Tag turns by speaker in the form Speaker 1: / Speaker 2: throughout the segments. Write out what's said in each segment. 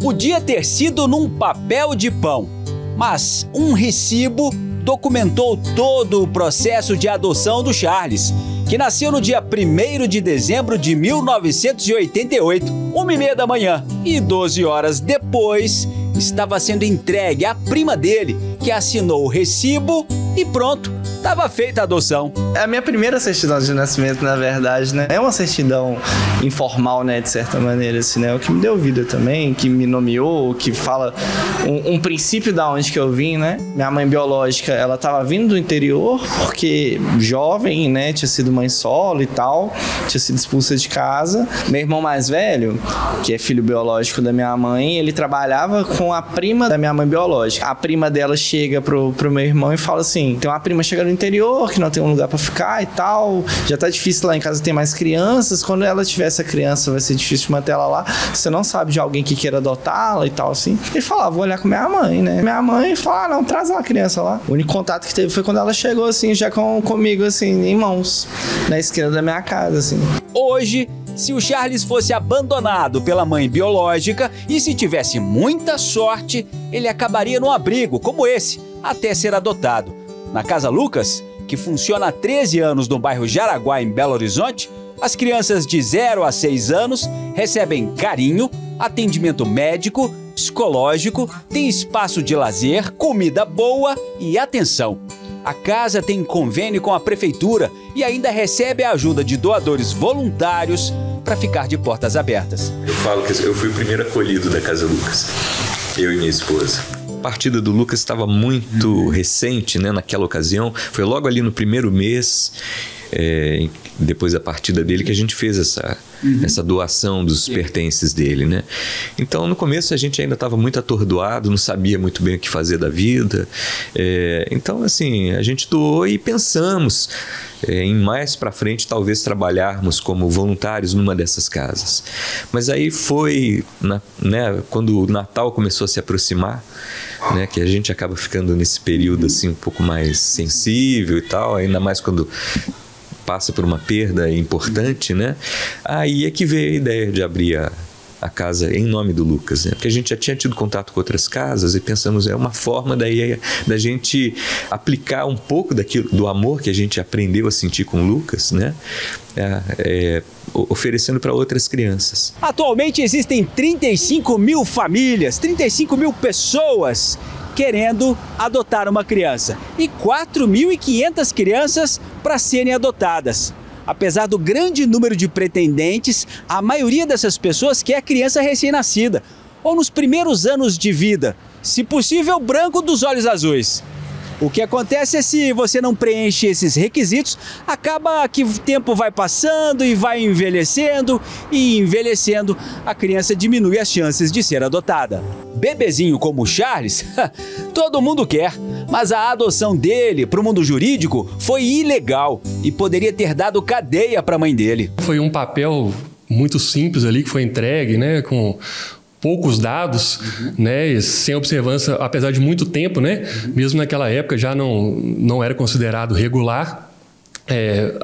Speaker 1: Podia ter sido num papel de pão, mas um recibo documentou todo o processo de adoção do Charles, que nasceu no dia 1º de dezembro de 1988, 1h30 da manhã, e 12 horas depois estava sendo entregue à prima dele, que assinou o recibo e pronto, estava feita a adoção.
Speaker 2: É a minha primeira certidão de nascimento, na verdade, né? É uma certidão informal, né, de certa maneira, assim, né? O que me deu vida também, que me nomeou, que fala um princípio da onde que eu vim, né? Minha mãe biológica, ela estava vindo do interior, porque jovem, né, tinha sido mãe solo e tal, tinha sido expulsa de casa. Meu irmão mais velho, que é filho biológico da minha mãe, ele trabalhava com a prima da minha mãe biológica. A prima dela chega pro meu irmão e fala assim, tem uma prima chegando no interior, que não tem um lugar pra ficar e tal, já tá difícil lá em casa ter mais crianças, quando ela tiver essa criança vai ser difícil manter ela lá, você não sabe de alguém que queira adotá-la e tal, assim. Ele falava, vou olhar com minha mãe, né? Minha mãe fala, não, traz uma criança lá. O único contato que teve foi quando ela chegou, assim, já comigo, assim, em mãos, na esquina da minha casa, assim.
Speaker 1: Hoje, se o Charles fosse abandonado pela mãe biológica e se tivesse muita sorte, ele acabaria num abrigo como esse, até ser adotado. Na Casa Lucas, que funciona há 13 anos no bairro Jaraguá, em Belo Horizonte, as crianças de 0 a 6 anos recebem carinho, atendimento médico, psicológico, tem espaço de lazer, comida boa e atenção. A casa tem convênio com a prefeitura e ainda recebe a ajuda de doadores voluntários para ficar de portas abertas.
Speaker 3: Eu falo que eu fui o primeiro acolhido da Casa Lucas, eu e minha esposa. A partida do Lucas estava muito recente, né, naquela ocasião, foi logo ali no primeiro mês, depois da partida dele, que a gente fez essa doação dos pertences dele, né? Então, no começo a gente ainda estava muito atordoado, não sabia muito bem o que fazer da vida. Então, assim, a gente doou e pensamos em mais para frente talvez trabalharmos como voluntários numa dessas casas. Mas aí foi, né, quando o Natal começou a se aproximar, né, que a gente acaba ficando nesse período assim um pouco mais sensível e tal, ainda mais quando passa por uma perda importante, né? Aí é que veio a ideia de abrir a casa em nome do Lucas, né? Porque a gente já tinha tido contato com outras casas e pensamos, é uma forma daí da gente aplicar um pouco daquilo, do amor que a gente aprendeu a sentir com o Lucas, né? Oferecendo para outras crianças.
Speaker 1: Atualmente existem 35 mil famílias, 35 mil pessoas querendo adotar uma criança e 4.500 crianças para serem adotadas. Apesar do grande número de pretendentes, a maioria dessas pessoas quer criança recém-nascida ou nos primeiros anos de vida, se possível branco dos olhos azuis. O que acontece é, se você não preenche esses requisitos, acaba que o tempo vai passando e vai envelhecendo, e envelhecendo a criança diminui as chances de ser adotada. Bebezinho como o Charles, todo mundo quer, mas a adoção dele para o mundo jurídico foi ilegal e poderia ter dado cadeia para a mãe dele.
Speaker 4: Foi um papel muito simples ali que foi entregue, né, com poucos dados, né, sem observância, apesar de muito tempo, né, mesmo naquela época já não era considerado regular.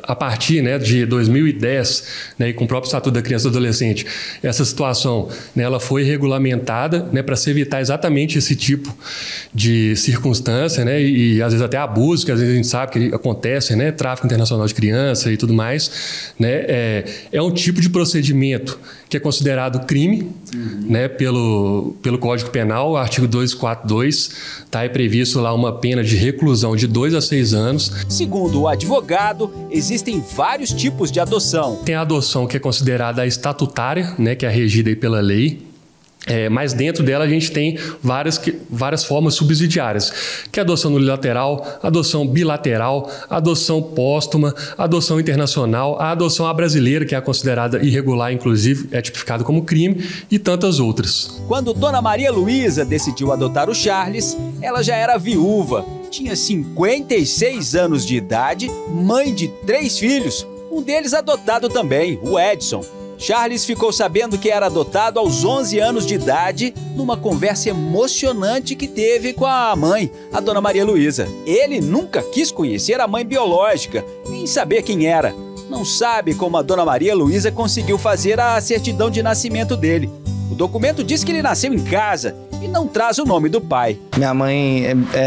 Speaker 4: A partir, né, de 2010, né, e com o próprio Estatuto da Criança e do Adolescente, essa situação, né, ela foi regulamentada, né, para se evitar exatamente esse tipo de circunstância, né, e às vezes até abuso, que às vezes a gente sabe que acontece, né, tráfico internacional de criança e tudo mais, né, é um tipo de procedimento que é considerado crime, né, pelo Código Penal, artigo 242, tá, é previsto lá uma pena de reclusão de 2 a 6 anos.
Speaker 1: Segundo o advogado, existem vários tipos de adoção.
Speaker 4: Tem a adoção que é considerada estatutária, né, que é regida aí pela lei. Mas dentro dela a gente tem várias formas subsidiárias, que é a adoção unilateral, adoção bilateral, adoção póstuma, adoção internacional, a adoção à brasileira, que é considerada irregular, inclusive é tipificada como crime, e tantas outras.
Speaker 1: Quando Dona Maria Luísa decidiu adotar o Charles, ela já era viúva, tinha 56 anos de idade, mãe de 3 filhos, um deles adotado também, o Edson. Charles ficou sabendo que era adotado aos 11 anos de idade numa conversa emocionante que teve com a mãe, a Dona Maria Luísa. Ele nunca quis conhecer a mãe biológica, nem saber quem era. Não sabe como a Dona Maria Luísa conseguiu fazer a certidão de nascimento dele. O documento diz que ele nasceu em casa e não traz o nome do pai.
Speaker 2: Minha mãe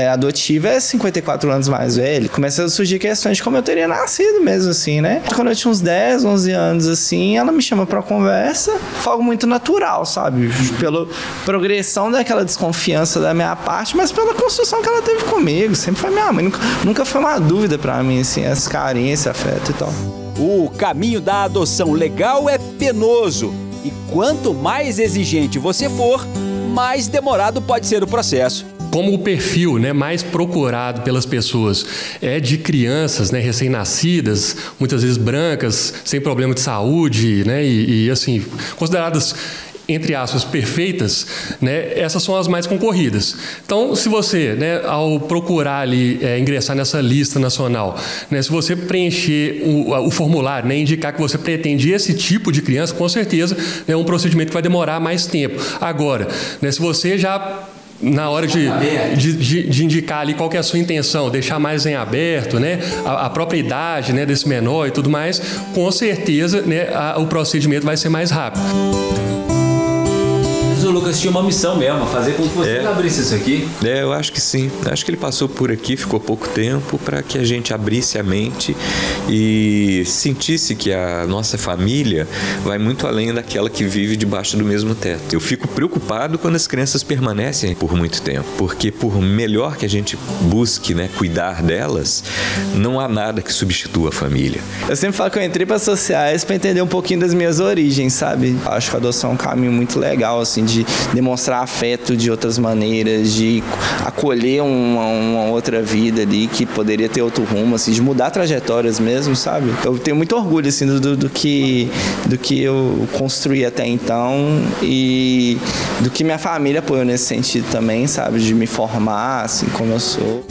Speaker 2: adotiva é 54 anos mais velha. Começou a surgir questões de como eu teria nascido mesmo, assim, né? Quando eu tinha uns 10, 11 anos, assim, ela me chama pra conversa. Foi algo muito natural, sabe? Pela progressão daquela desconfiança da minha parte, mas pela construção que ela teve comigo. Sempre foi minha mãe. Nunca foi uma dúvida pra mim, assim, essa carência, afeto e tal.
Speaker 1: O caminho da adoção legal é penoso. E quanto mais exigente você for, mais demorado pode ser o processo.
Speaker 4: Como o perfil, né, mais procurado pelas pessoas é de crianças, né, recém-nascidas, muitas vezes brancas, sem problema de saúde, né, e assim, consideradas, entre aspas, perfeitas, né, essas são as mais concorridas. Então, se você, né, ao procurar ali ingressar nessa lista nacional, né, se você preencher o formulário, né, indicar que você pretende esse tipo de criança, com certeza é um procedimento que vai demorar mais tempo. Agora, né, se você já na hora de indicar ali qual que é a sua intenção, deixar mais em aberto, né, a própria idade, né, desse menor e tudo mais, com certeza, né, o procedimento vai ser mais rápido.
Speaker 1: O Lucas tinha uma missão mesmo, fazer com que você abrisse isso aqui.
Speaker 3: Eu acho que sim. Acho que ele passou por aqui, ficou pouco tempo, para que a gente abrisse a mente e sentisse que a nossa família vai muito além daquela que vive debaixo do mesmo teto. Eu fico preocupado quando as crianças permanecem por muito tempo, porque por melhor que a gente busque, né, cuidar delas, não há nada que substitua a família.
Speaker 2: Eu sempre falo que eu entrei para sociais para entender um pouquinho das minhas origens, sabe? Acho que a adoção é um caminho muito legal, assim, de demonstrar afeto de outras maneiras, de acolher uma outra vida ali que poderia ter outro rumo, assim, de mudar trajetórias mesmo, sabe? Eu tenho muito orgulho, assim, do que eu construí até então e do que minha família apoiou nesse sentido também, sabe? De me formar, assim, como eu sou.